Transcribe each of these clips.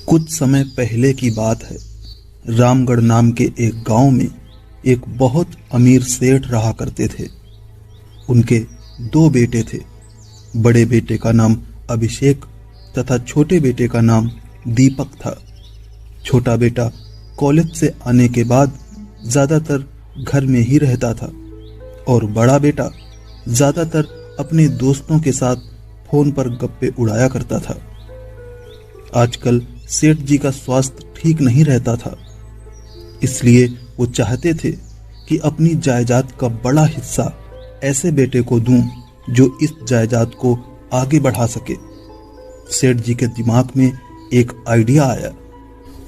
कुछ समय पहले की बात है। रामगढ़ नाम के एक गांव में एक बहुत अमीर सेठ रहा करते थे। उनके दो बेटे थे। बड़े बेटे का नाम अभिषेक तथा छोटे बेटे का नाम दीपक था। छोटा बेटा कॉलेज से आने के बाद ज्यादातर घर में ही रहता था और बड़ा बेटा ज्यादातर अपने दोस्तों के साथ फोन पर गप्पे उड़ाया करता था। आजकल सेठ जी का स्वास्थ्य ठीक नहीं रहता था, इसलिए वो चाहते थे कि अपनी जायदाद का बड़ा हिस्सा ऐसे बेटे को दूं जो इस जायदाद को आगे बढ़ा सके। सेठ जी के दिमाग में एक आइडिया आया।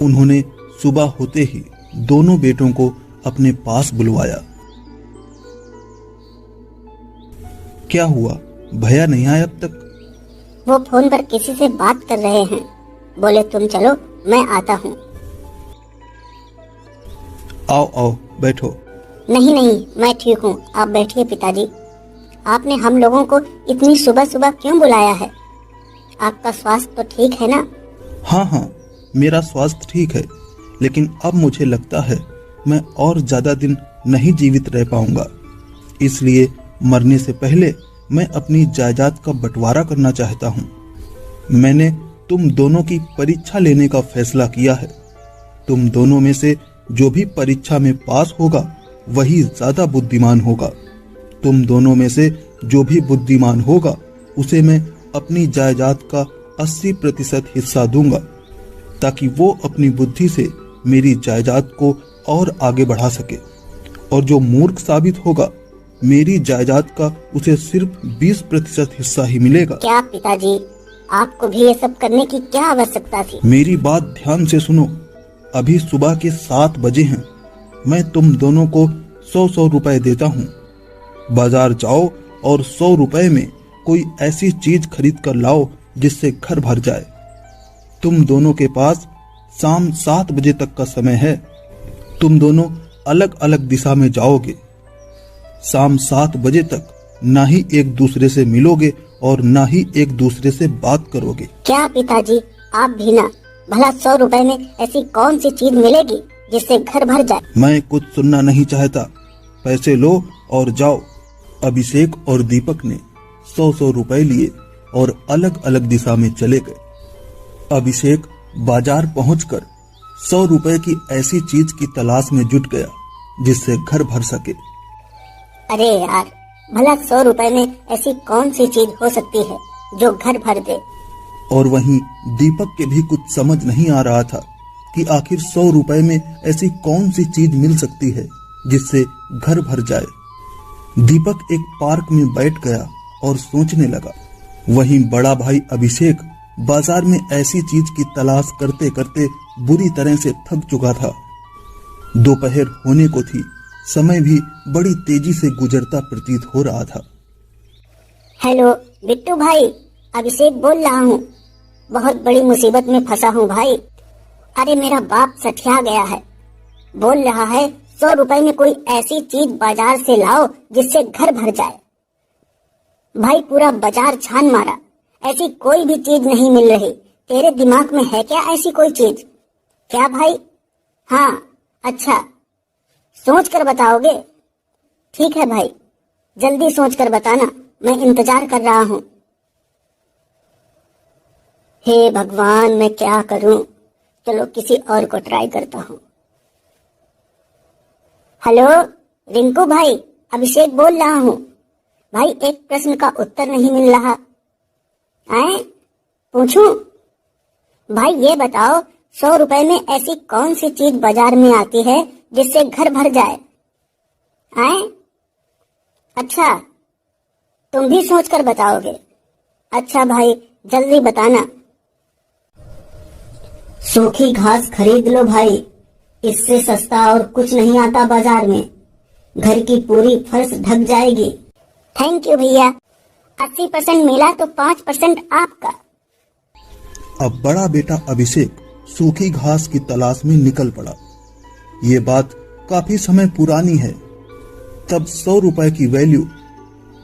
उन्होंने सुबह होते ही दोनों बेटों को अपने पास बुलवाया। क्या हुआ, भैया नहीं आए अब तक? वो फोन पर किसी से बात कर रहे हैं। बोले तुम चलो, मैं आता हूँ। आओ आओ बैठो। नहीं नहीं, मैं ठीक हूँ, आप बैठिए पिताजी। आपने हम लोगों को इतनी सुबह सुबह क्यों बुलाया है? आपका स्वास्थ्य तो ठीक है ना? हाँ, मेरा स्वास्थ्य ठीक है, लेकिन अब मुझे लगता है मैं और ज्यादा दिन नहीं जीवित रह पाऊंगा। इसलिए मरने से पहले मैं अपनी जायदाद का बंटवारा करना चाहता हूँ। मैंने तुम दोनों की परीक्षा लेने का फैसला किया है। तुम दोनों में से जो भी परीक्षा में पास होगा वही ज्यादा बुद्धिमान होगा। तुम दोनों में से जो भी बुद्धिमान होगा उसे मैं अपनी जायदाद का 80% हिस्सा दूंगा, ताकि वो अपनी बुद्धि से मेरी जायदाद को और आगे बढ़ा सके। और जो मूर्ख साबित होगा, मेरी जायदाद का उसे सिर्फ 20% हिस्सा ही मिलेगा। क्या पिताजी, आपको भी ये सब करने की क्या आवश्यकता थी? मेरी बात ध्यान से सुनो। अभी सुबह के 7 बजे हैं। मैं तुम दोनों को 100 रुपए देता हूँ। बाजार जाओ और 100 रुपए में कोई ऐसी चीज खरीद कर लाओ जिससे घर भर जाए। तुम दोनों के पास शाम 7 बजे तक का समय है। तुम दोनों अलग अलग दिशा में जाओगे। शाम 7 बजे तक ना ही एक दूसरे से मिलोगे और ना ही एक दूसरे से बात करोगे। क्या पिताजी, आप भी ना? भला 100 रुपए में ऐसी कौन सी चीज मिलेगी जिससे घर भर जाए? मैं कुछ सुनना नहीं चाहता। पैसे लो और जाओ। अभिषेक और दीपक ने 100 रुपए लिए और अलग अलग दिशा में चले गए। अभिषेक बाजार पहुंचकर 100 रुपए की ऐसी चीज की तलाश में जुट गया जिससे घर भर सके। अरे यार, भला 100 रुपए में ऐसी कौन सी चीज हो सकती है जो घर भर दे? और वहीं दीपक के भी कुछ समझ नहीं आ रहा था कि आखिर 100 रुपए में ऐसी कौन सी चीज मिल सकती है जिससे घर भर जाए। दीपक एक पार्क में बैठ गया और सोचने लगा। वहीं बड़ा भाई अभिषेक बाजार में ऐसी चीज की तलाश करते करते बुरी तरह से थक चुका था। दोपहर होने को थी। समय भी बड़ी तेजी से गुजरता प्रतीत हो रहा था। हेलो बिट्टू भाई, अभिषेक बोल रहा हूँ। बहुत बड़ी मुसीबत में फंसा हूँ भाई। अरे मेरा बाप सठिया गया है। बोल रहा है 100 रुपए में कोई ऐसी चीज बाजार से लाओ जिससे घर भर जाए। भाई पूरा बाजार छान मारा, ऐसी कोई भी चीज नहीं मिल रही। तेरे दिमाग में है क्या ऐसी कोई चीज? क्या भाई? हाँ, अच्छा, सोच कर बताओगे? ठीक है भाई, जल्दी सोच कर बताना, मैं इंतजार कर रहा हूँ। हे भगवान, मैं क्या करूं? चलो किसी और को ट्राई करता हूँ। हेलो रिंकू भाई, अभिषेक बोल रहा हूँ। भाई एक प्रश्न का उत्तर नहीं मिल रहा। आए पूछूं? भाई ये बताओ, 100 रुपए में ऐसी कौन सी चीज बाजार में आती है जिससे घर भर जाए? आए? अच्छा, तुम भी सोच कर बताओगे? अच्छा भाई, जल्दी बताना। सूखी घास खरीद लो भाई, इससे सस्ता और कुछ नहीं आता बाजार में। घर की पूरी फर्श ढक जाएगी। थैंक यू भैया। 80% मिला तो 5% आपका। अब बड़ा बेटा अभिषेक सूखी घास की तलाश में निकल पड़ा। ये बात काफी समय पुरानी है। तब 100 रुपए की वैल्यू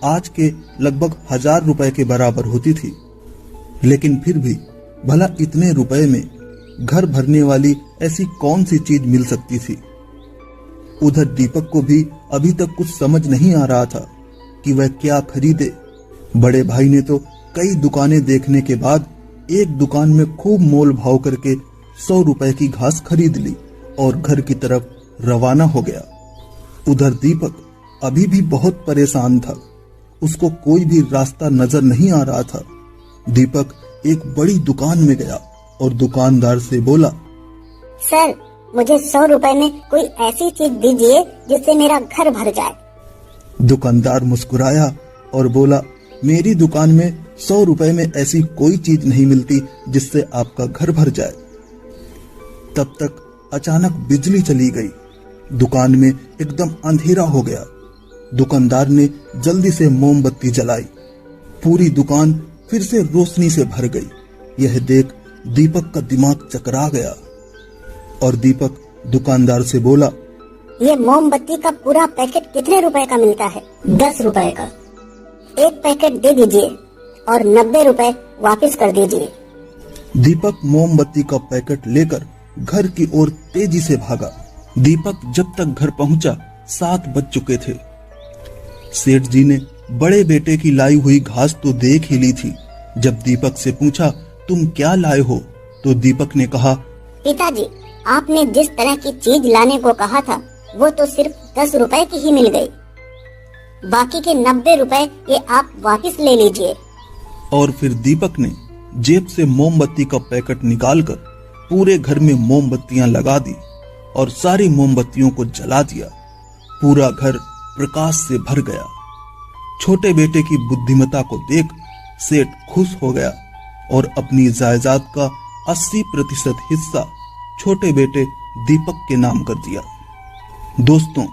आज के लगभग 1000 रुपए के बराबर होती थी। लेकिन फिर भी भला इतने रुपए में घर भरने वाली ऐसी कौन सी चीज मिल सकती थी। उधर दीपक को भी अभी तक कुछ समझ नहीं आ रहा था कि वह क्या खरीदे। बड़े भाई ने तो कई दुकानें देखने के बाद एक दुकान में खूब मोल भाव करके 100 रुपए की घास खरीद ली और घर की तरफ रवाना हो गया। उधर दीपक अभी भी बहुत परेशान था। उसको कोई भी रास्ता नजर नहीं आ रहा था। दीपक एक बड़ी दुकान में गया और दुकानदार से बोला, सर, मुझे 100 रुपए में कोई ऐसी चीज दीजिए जिससे मेरा घर भर जाए। दुकानदार मुस्कुराया और बोला, मेरी दुकान में 100 रुपए में ऐसी कोई चीज नहीं मिलती जिससे आपका घर भर जाए। तब तक अचानक बिजली चली गई। दुकान में एकदम अंधेरा हो गया। दुकानदार ने जल्दी से मोमबत्ती जलाई। पूरी दुकान फिर से रोशनी से भर गई। यह देख दीपक का दिमाग चकरा गया और दीपक दुकानदार से बोला, ये मोमबत्ती का पूरा पैकेट कितने रुपए का मिलता है? 10 रुपए का। एक पैकेट दे दीजिए और 90 रुपए वापस कर दीजिए। दीपक मोमबत्ती का पैकेट लेकर घर की ओर तेजी से भागा। दीपक जब तक घर पहुंचा 7 बज चुके थे। सेठ जी ने बड़े बेटे की लाई हुई घास तो देख ही ली थी। जब दीपक से पूछा, तुम क्या लाए हो, तो दीपक ने कहा, पिताजी, आपने जिस तरह की चीज लाने को कहा था वो तो सिर्फ 10 रुपए की ही मिल गई। बाकी के 90 रुपए ये आप वापस ले लीजिए। और फिर दीपक ने जेब से मोमबत्ती का पैकेट निकालकर पूरे घर में मोमबत्तियां लगा दी और सारी मोमबत्तियों को जला दिया। पूरा घर प्रकाश से भर गया। छोटे बेटे की बुद्धिमत्ता को देख सेठ खुश हो गया और अपनी जायदाद का 80% हिस्सा छोटे बेटे दीपक के नाम कर दिया। दोस्तों,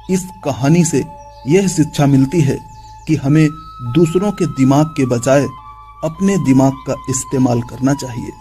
इस कहानी से यह शिक्षा मिलती है कि हमें दूसरों के दिमाग के बजाय अपने दिमाग का इस्तेमाल करना चाहिए।